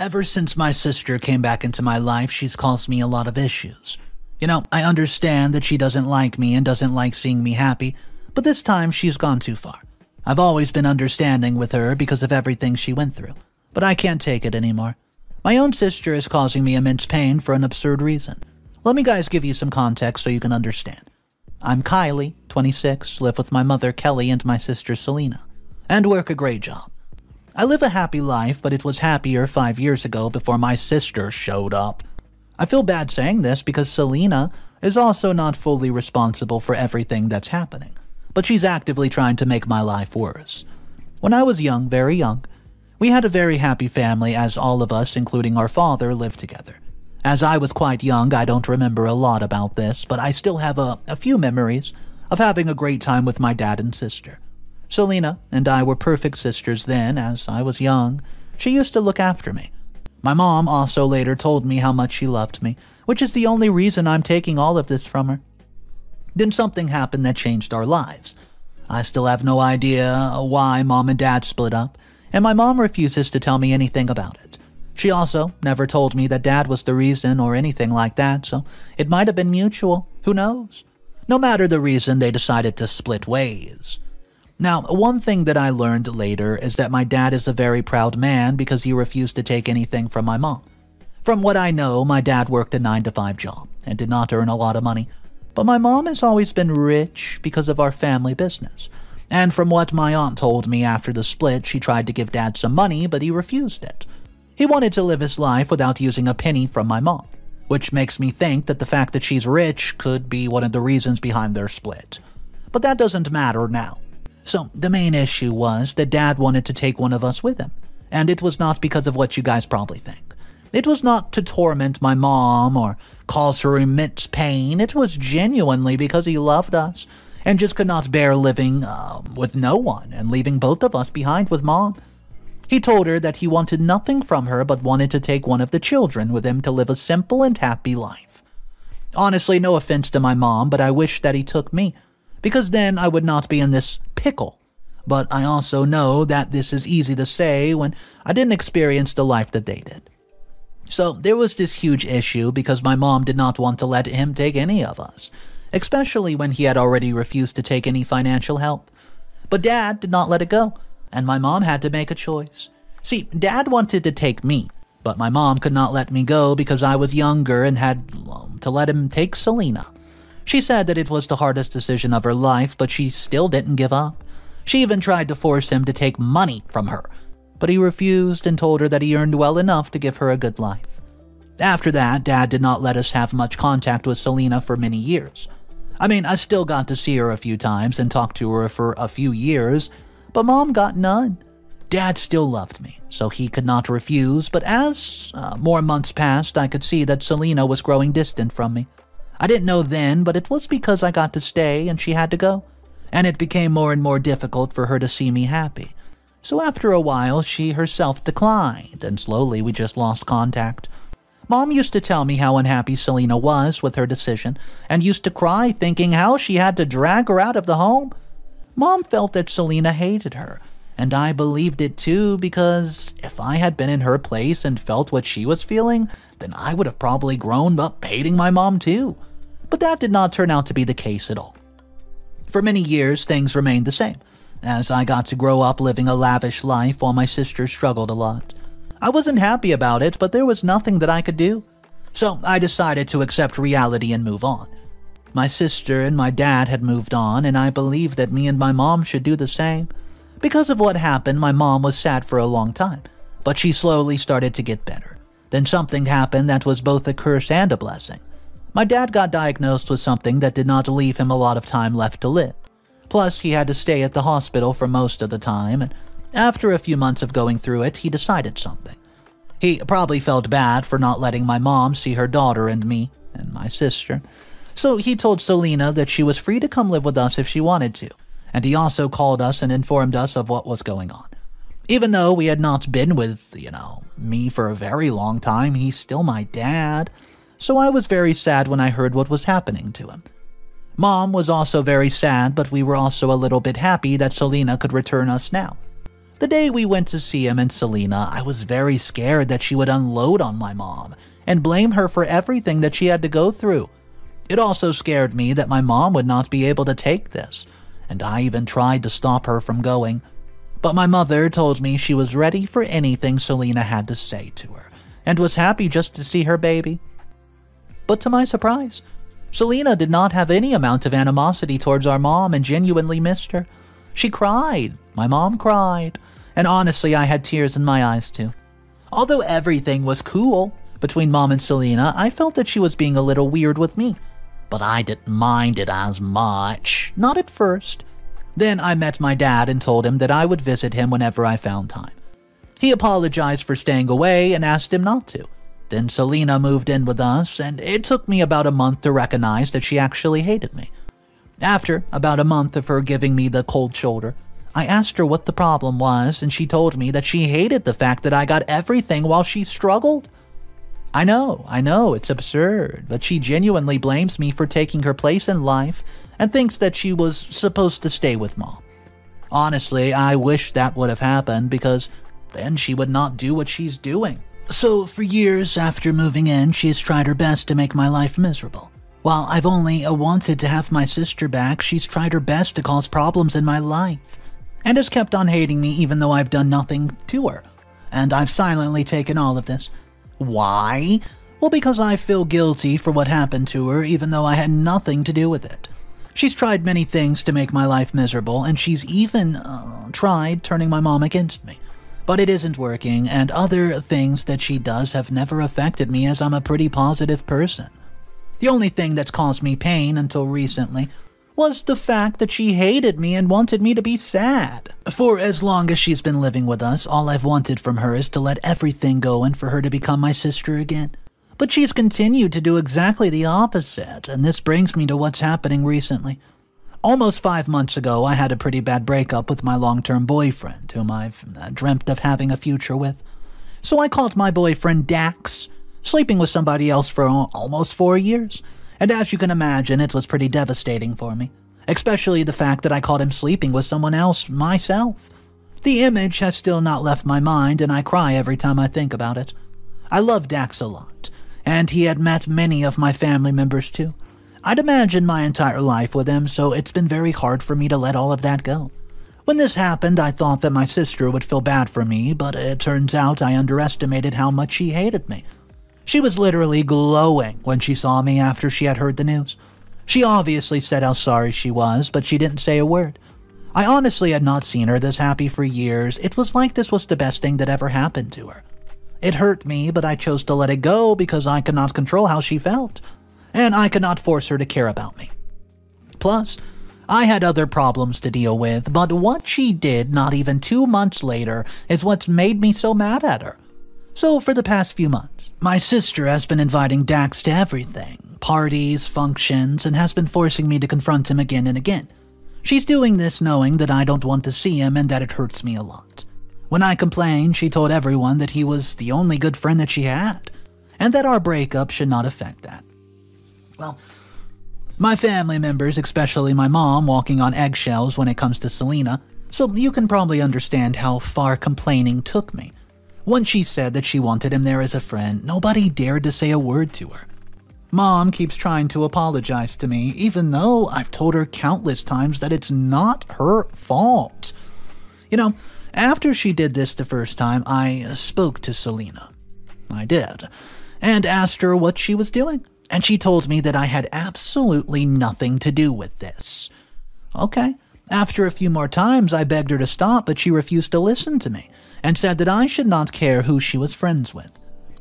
Ever since my sister came back into my life, she's caused me a lot of issues. I understand that she doesn't like me and doesn't like seeing me happy, but this time she's gone too far. I've always been understanding with her because of everything she went through, but I can't take it anymore. My own sister is causing me immense pain for an absurd reason. Let me guys give you some context so you can understand. I'm Kylie, 26, live with my mother Kelly and my sister Selena, and work a great job. I live a happy life, but it was happier 5 years ago before my sister showed up. I feel bad saying this because Selena is also not fully responsible for everything that's happening, but she's actively trying to make my life worse. When I was young, very young, we had a very happy family as all of us, including our father, lived together. As I was quite young, I don't remember a lot about this, but I still have a few memories of having a great time with my dad and sister. Selena and I were perfect sisters then. As I was young, she used to look after me. My mom also later told me how much she loved me, which is the only reason I'm taking all of this from her. Then something happened that changed our lives. I still have no idea why Mom and Dad split up, and my mom refuses to tell me anything about it. She also never told me that Dad was the reason or anything like that, so it might have been mutual. Who knows? No matter the reason, they decided to split ways. Now, one thing that I learned later is that my dad is a very proud man because he refused to take anything from my mom. From what I know, my dad worked a 9-to-5 job and did not earn a lot of money, but my mom has always been rich because of our family business. And from what my aunt told me after the split, she tried to give Dad some money, but he refused it. He wanted to live his life without using a penny from my mom, which makes me think that the fact that she's rich could be one of the reasons behind their split. But that doesn't matter now. So the main issue was that Dad wanted to take one of us with him, and it was not because of what you guys probably think. It was not to torment my mom or cause her immense pain. It was genuinely because he loved us and just could not bear living with no one and leaving both of us behind with Mom. He told her that he wanted nothing from her but wanted to take one of the children with him to live a simple and happy life. Honestly, no offense to my mom, but I wish that he took me, because then I would not be in this pickle. But I also know that this is easy to say when I didn't experience the life that they did. So there was this huge issue because my mom did not want to let him take any of us, especially when he had already refused to take any financial help. But Dad did not let it go, and my mom had to make a choice. See, Dad wanted to take me, but my mom could not let me go because I was younger and had to let him take Selena. She said that it was the hardest decision of her life, but she still didn't give up. She even tried to force him to take money from her, but he refused and told her that he earned well enough to give her a good life. After that, Dad did not let us have much contact with Selena for many years. I still got to see her a few times and talk to her for a few years, but Mom got none. Dad still loved me, so he could not refuse, but as more months passed, I could see that Selena was growing distant from me. I didn't know then, but it was because I got to stay and she had to go, and it became more and more difficult for her to see me happy. So after a while, she herself declined, and slowly we just lost contact. Mom used to tell me how unhappy Selena was with her decision, and used to cry thinking how she had to drag her out of the home. Mom felt that Selena hated her, and I believed it too, because if I had been in her place and felt what she was feeling, then I would have probably grown up hating my mom too. But that did not turn out to be the case at all. For many years, things remained the same, as I got to grow up living a lavish life while my sister struggled a lot. I wasn't happy about it, but there was nothing that I could do. So I decided to accept reality and move on. My sister and my dad had moved on, and I believed that me and my mom should do the same. Because of what happened, my mom was sad for a long time, but she slowly started to get better. Then something happened that was both a curse and a blessing. My dad got diagnosed with something that did not leave him a lot of time left to live. Plus, he had to stay at the hospital for most of the time, and after a few months of going through it, he decided something. He probably felt bad for not letting my mom see her daughter and me, and my sister. So he told Selena that she was free to come live with us if she wanted to, and he also called us and informed us of what was going on. Even though we had not been with, me for a very long time, he's still my dad. So I was very sad when I heard what was happening to him. Mom was also very sad, but we were also a little bit happy that Selena could return us now. The day we went to see him and Selena, I was very scared that she would unload on my mom and blame her for everything that she had to go through. It also scared me that my mom would not be able to take this, and I even tried to stop her from going. But my mother told me she was ready for anything Selena had to say to her, and was happy just to see her baby. But to my surprise, Selena did not have any amount of animosity towards our mom and genuinely missed her. She cried, my mom cried, and honestly I had tears in my eyes too. Although everything was cool between mom and Selena, I felt that she was being a little weird with me. But I didn't mind it as much, not at first. Then I met my dad and told him that I would visit him whenever I found time. He apologized for staying away and asked him not to. Then Selena moved in with us, and it took me about a month to recognize that she actually hated me. After about a month of her giving me the cold shoulder, I asked her what the problem was, and she told me that she hated the fact that I got everything while she struggled. I know, it's absurd, but she genuinely blames me for taking her place in life and thinks that she was supposed to stay with mom. Honestly, I wish that would have happened because then she would not do what she's doing. So for years after moving in, she has tried her best to make my life miserable. While I've only wanted to have my sister back, she's tried her best to cause problems in my life and has kept on hating me even though I've done nothing to her. And I've silently taken all of this. Why? Well, because I feel guilty for what happened to her even though I had nothing to do with it. She's tried many things to make my life miserable, and she's even tried turning my mom against me. But it isn't working, and other things that she does have never affected me as I'm a pretty positive person. The only thing that's caused me pain until recently was the fact that she hated me and wanted me to be sad. For as long as she's been living with us, all I've wanted from her is to let everything go and for her to become my sister again. But she's continued to do exactly the opposite, and this brings me to what's happening recently. Almost 5 months ago, I had a pretty bad breakup with my long-term boyfriend, whom I've dreamt of having a future with. So I called my boyfriend Dax, sleeping with somebody else for almost 4 years. And as you can imagine, it was pretty devastating for me, especially the fact that I caught him sleeping with someone else myself. The image has still not left my mind, and I cry every time I think about it. I love Dax a lot, and he had met many of my family members too. I'd imagined my entire life with him, so it's been very hard for me to let all of that go. When this happened, I thought that my sister would feel bad for me, but it turns out I underestimated how much she hated me. She was literally glowing when she saw me after she had heard the news. She obviously said how sorry she was, but she didn't say a word. I honestly had not seen her this happy for years. It was like this was the best thing that ever happened to her. It hurt me, but I chose to let it go because I could not control how she felt, and I could not force her to care about me. Plus, I had other problems to deal with, but what she did not even 2 months later is what's made me so mad at her. So for the past few months, my sister has been inviting Dax to everything, parties, functions, and has been forcing me to confront him again and again. She's doing this knowing that I don't want to see him and that it hurts me a lot. When I complained, she told everyone that he was the only good friend that she had, and that our breakup should not affect that. Well, my family members, especially my mom, walking on eggshells when it comes to Selena, so you can probably understand how far complaining took me. Once she said that she wanted him there as a friend, nobody dared to say a word to her. Mom keeps trying to apologize to me, even though I've told her countless times that it's not her fault. You know, after she did this the first time, I spoke to Selena. I did, and asked her what she was doing, and she told me that I had absolutely nothing to do with this. Okay. After a few more times, I begged her to stop, but she refused to listen to me and said that I should not care who she was friends with.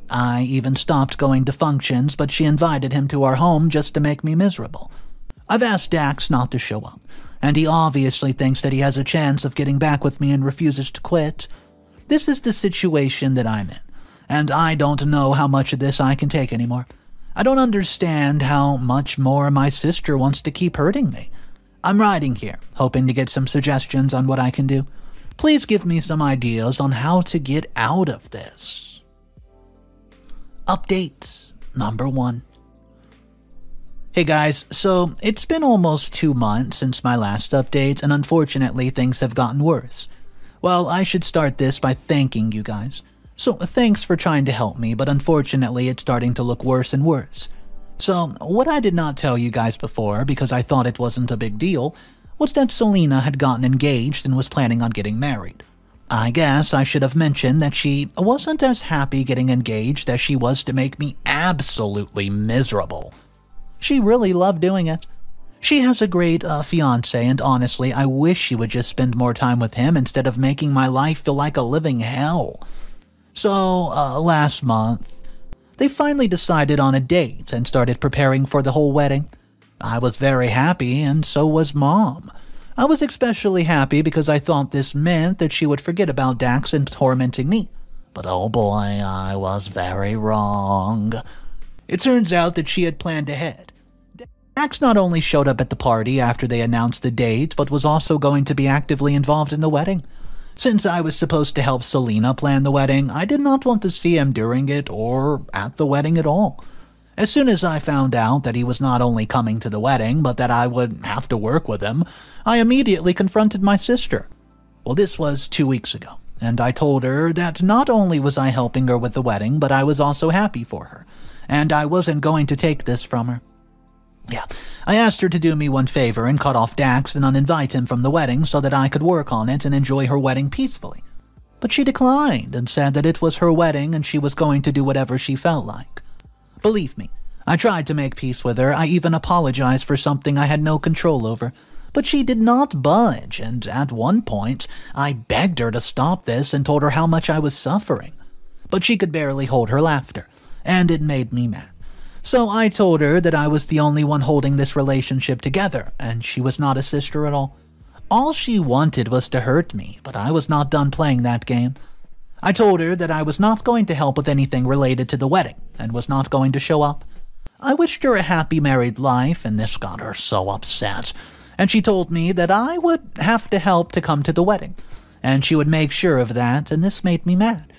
I even stopped going to functions, but she invited him to our home just to make me miserable. I've asked Dax not to show up, and he obviously thinks that he has a chance of getting back with me and refuses to quit. This is the situation that I'm in, and I don't know how much of this I can take anymore. I don't understand how much more my sister wants to keep hurting me. I'm writing here, hoping to get some suggestions on what I can do. Please give me some ideas on how to get out of this. Update number 1. Hey guys, so it's been almost 2 months since my last update, and unfortunately things have gotten worse. Well, I should start this by thanking you guys. So thanks for trying to help me, but unfortunately it's starting to look worse and worse. So what I did not tell you guys before, because I thought it wasn't a big deal, was that Selena had gotten engaged and was planning on getting married. I guess I should have mentioned that she wasn't as happy getting engaged as she was to make me absolutely miserable. She really loved doing it. She has a great fiancé, and honestly, I wish she would just spend more time with him instead of making my life feel like a living hell. So, last month, they finally decided on a date and started preparing for the whole wedding. I was very happy, and so was Mom. I was especially happy because I thought this meant that she would forget about Dax and tormenting me. But oh boy, I was very wrong. It turns out that she had planned ahead. Dax not only showed up at the party after they announced the date, but was also going to be actively involved in the wedding. Since I was supposed to help Selena plan the wedding, I did not want to see him during it or at the wedding at all. As soon as I found out that he was not only coming to the wedding, but that I would have to work with him, I immediately confronted my sister. Well, this was 2 weeks ago, and I told her that not only was I helping her with the wedding, but I was also happy for her, and I wasn't going to take this from her. Yeah, I asked her to do me one favor and cut off Dax and uninvite him from the wedding so that I could work on it and enjoy her wedding peacefully. But she declined and said that it was her wedding and she was going to do whatever she felt like. Believe me, I tried to make peace with her. I even apologized for something I had no control over. But she did not budge, and at one point, I begged her to stop this and told her how much I was suffering. But she could barely hold her laughter, and it made me mad. So I told her that I was the only one holding this relationship together, and she was not a sister at all. All she wanted was to hurt me, but I was not done playing that game. I told her that I was not going to help with anything related to the wedding, and was not going to show up. I wished her a happy married life, and this got her so upset. And she told me that I would have to help to come to the wedding, and she would make sure of that, and this made me mad.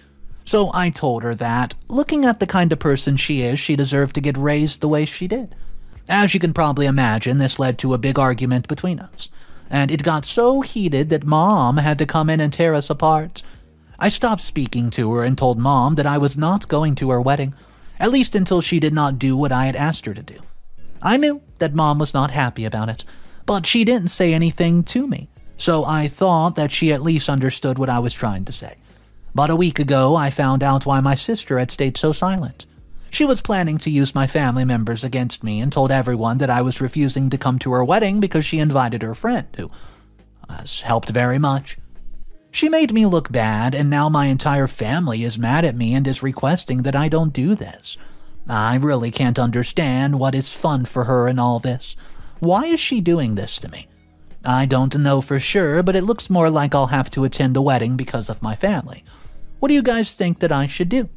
So I told her that, looking at the kind of person she is, she deserved to get raised the way she did. As you can probably imagine, this led to a big argument between us, and it got so heated that Mom had to come in and tear us apart. I stopped speaking to her and told Mom that I was not going to her wedding, at least until she did not do what I had asked her to do. I knew that Mom was not happy about it, but she didn't say anything to me, so I thought that she at least understood what I was trying to say. But a week ago, I found out why my sister had stayed so silent. She was planning to use my family members against me and told everyone that I was refusing to come to her wedding because she invited her friend, who has helped very much. She made me look bad, and now my entire family is mad at me and is requesting that I don't do this. I really can't understand what is fun for her in all this. Why is she doing this to me? I don't know for sure, but it looks more like I'll have to attend the wedding because of my family. What do you guys think that I should do?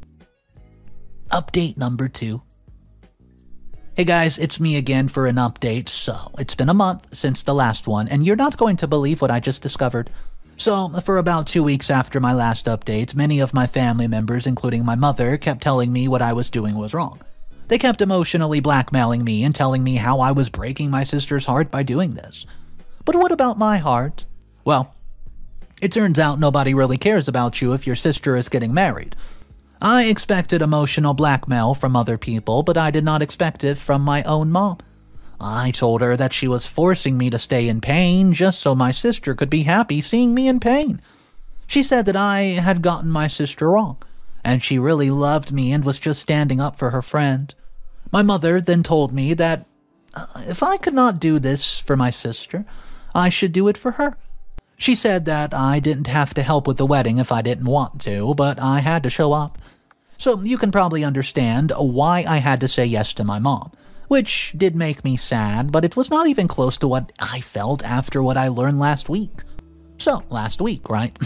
Update number 2. Hey guys, it's me again for an update. So, it's been a month since the last one, and you're not going to believe what I just discovered. So, for about 2 weeks after my last update, many of my family members, including my mother, kept telling me what I was doing was wrong. They kept emotionally blackmailing me and telling me how I was breaking my sister's heart by doing this. But what about my heart? Well, it turns out nobody really cares about you if your sister is getting married. I expected emotional blackmail from other people, but I did not expect it from my own mom. I told her that she was forcing me to stay in pain just so my sister could be happy seeing me in pain. She said that I had gotten my sister wrong, and she really loved me and was just standing up for her friend. My mother then told me that if I could not do this for my sister, I should do it for her. She said that I didn't have to help with the wedding if I didn't want to, but I had to show up. So you can probably understand why I had to say yes to my mom, which did make me sad, but it was not even close to what I felt after what I learned last week. So, last week, right?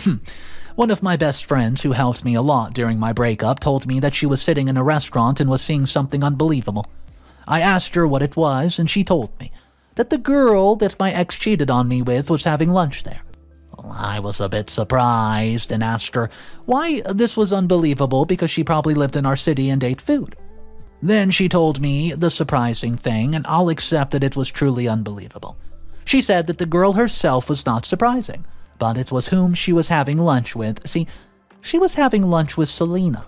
One of my best friends who helped me a lot during my breakup told me that she was sitting in a restaurant and was seeing something unbelievable. I asked her what it was, and she told me that the girl that my ex cheated on me with was having lunch there. I was a bit surprised and asked her why this was unbelievable because she probably lived in our city and ate food. Then she told me the surprising thing, and I'll accept that it was truly unbelievable. She said that the girl herself was not surprising, but it was whom she was having lunch with. See, she was having lunch with Selena.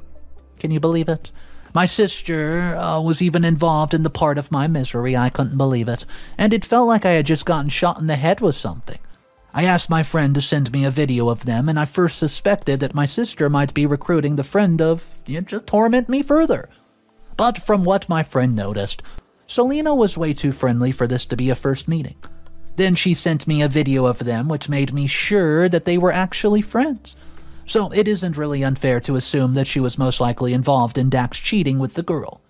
Can you believe it? My sister was even involved in the part of my misery. I couldn't believe it, and it felt like I had just gotten shot in the head with something. I asked my friend to send me a video of them, and I first suspected that my sister might be recruiting the friend to torment me further. But from what my friend noticed, Selena was way too friendly for this to be a first meeting. Then she sent me a video of them, which made me sure that they were actually friends. So it isn't really unfair to assume that she was most likely involved in Dax cheating with the girl.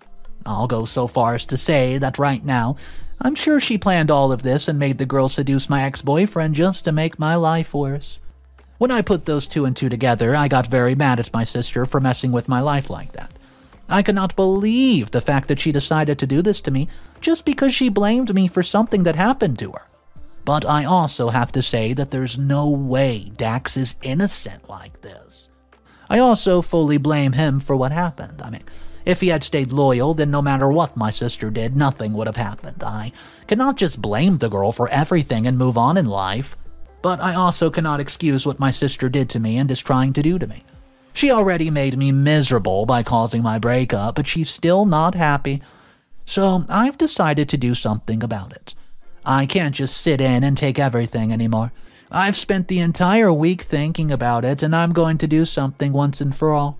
I'll go so far as to say that right now, I'm sure she planned all of this and made the girl seduce my ex-boyfriend just to make my life worse. When I put those two and two together, I got very mad at my sister for messing with my life like that. I could not believe the fact that she decided to do this to me just because she blamed me for something that happened to her. But I also have to say that there's no way Dax is innocent like this. I also fully blame him for what happened. I mean, if he had stayed loyal, then no matter what my sister did, nothing would have happened. I cannot just blame the girl for everything and move on in life. But I also cannot excuse what my sister did to me and is trying to do to me. She already made me miserable by causing my breakup, but she's still not happy. So I've decided to do something about it. I can't just sit in and take everything anymore. I've spent the entire week thinking about it, and I'm going to do something once and for all.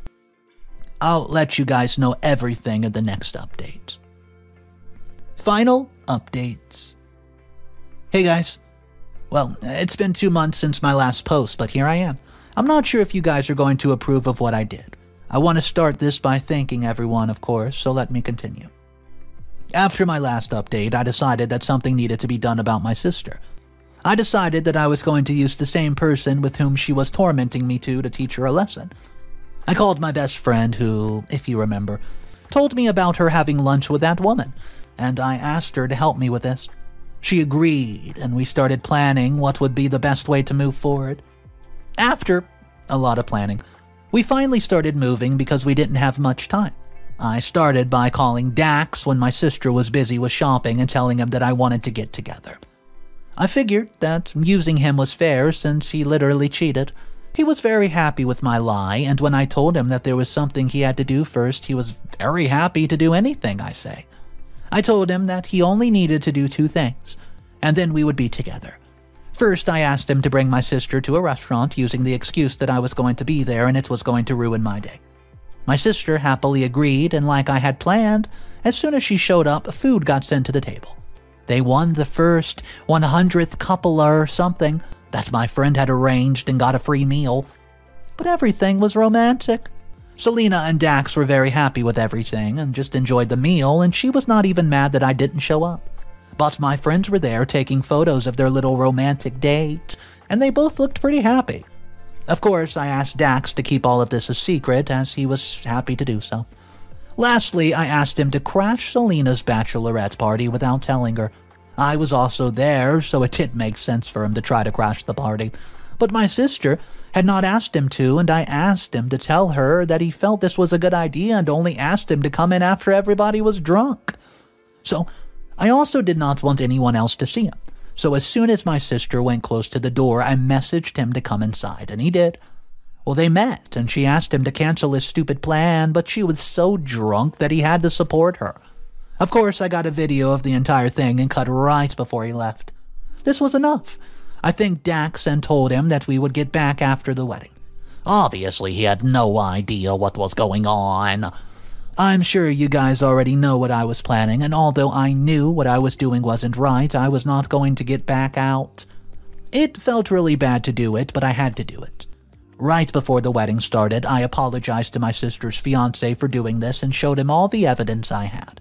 I'll let you guys know everything in the next update. Final updates. Hey guys. Well, it's been 2 months since my last post, but here I am. I'm not sure if you guys are going to approve of what I did. I want to start this by thanking everyone, of course, so let me continue. After my last update, I decided that something needed to be done about my sister. I decided that I was going to use the same person with whom she was tormenting me to teach her a lesson. I called my best friend who, if you remember, told me about her having lunch with that woman, and I asked her to help me with this. She agreed, and we started planning what would be the best way to move forward. After a lot of planning, we finally started moving because we didn't have much time. I started by calling Dax when my sister was busy with shopping and telling him that I wanted to get together. I figured that using him was fair since he literally cheated. He was very happy with my lie, and when I told him that there was something he had to do first, he was very happy to do anything I say. I told him that he only needed to do 2 things, and then we would be together. First, I asked him to bring my sister to a restaurant using the excuse that I was going to be there and it was going to ruin my day. My sister happily agreed, and like I had planned, as soon as she showed up, food got sent to the table. They won the first 100th couple or something that my friend had arranged and got a free meal. But everything was romantic. Selena and Dax were very happy with everything and just enjoyed the meal, and she was not even mad that I didn't show up. But my friends were there taking photos of their little romantic date, and they both looked pretty happy. Of course, I asked Dax to keep all of this a secret, as he was happy to do so. Lastly, I asked him to crash Selena's bachelorette party without telling her. I was also there, so it did make sense for him to try to crash the party. But my sister had not asked him to, and I asked him to tell her that he felt this was a good idea and only asked him to come in after everybody was drunk. So, I also did not want anyone else to see him. So as soon as my sister went close to the door, I messaged him to come inside, and he did. Well, they met, and she asked him to cancel his stupid plan, but she was so drunk that he had to support her. Of course, I got a video of the entire thing and cut right before he left. This was enough. I thanked Dax and told him that we would get back after the wedding. Obviously, he had no idea what was going on. I'm sure you guys already know what I was planning, and although I knew what I was doing wasn't right, I was not going to get back out. It felt really bad to do it, but I had to do it. Right before the wedding started, I apologized to my sister's fiancé for doing this and showed him all the evidence I had.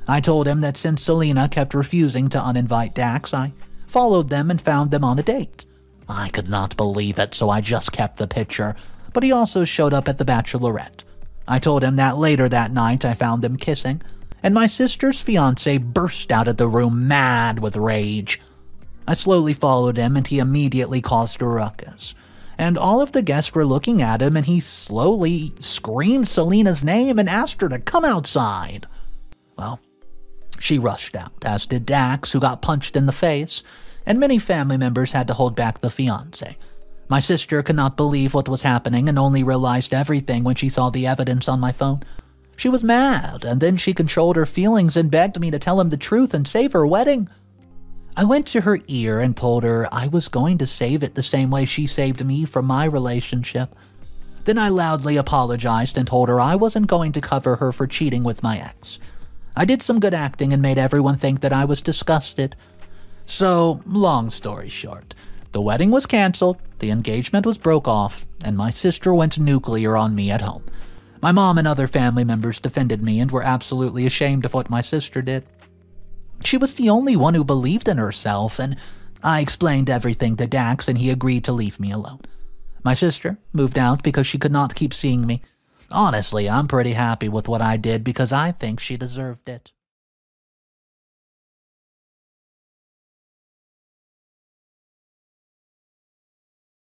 I told him that since Selena kept refusing to uninvite Dax, I followed them and found them on a date. I could not believe it, so I just kept the picture, but he also showed up at the bachelorette. I told him that later that night I found them kissing, and my sister's fiancé burst out of the room mad with rage. I slowly followed him, and he immediately caused a ruckus. And all of the guests were looking at him, and he slowly screamed Selena's name and asked her to come outside. Well, she rushed out, as did Dax, who got punched in the face, and many family members had to hold back the fiancé. My sister could not believe what was happening and only realized everything when she saw the evidence on my phone. She was mad, and then she controlled her feelings and begged me to tell him the truth and save her wedding. I went to her ear and told her I was going to save it the same way she saved me from my relationship. Then I loudly apologized and told her I wasn't going to cover her for cheating with my ex. I did some good acting and made everyone think that I was disgusted. So, long story short, the wedding was canceled, the engagement was broke off, and my sister went nuclear on me at home. My mom and other family members defended me and were absolutely ashamed of what my sister did. She was the only one who believed in herself, and I explained everything to Dax and he agreed to leave me alone. My sister moved out because she could not keep seeing me. Honestly, I'm pretty happy with what I did because I think she deserved it.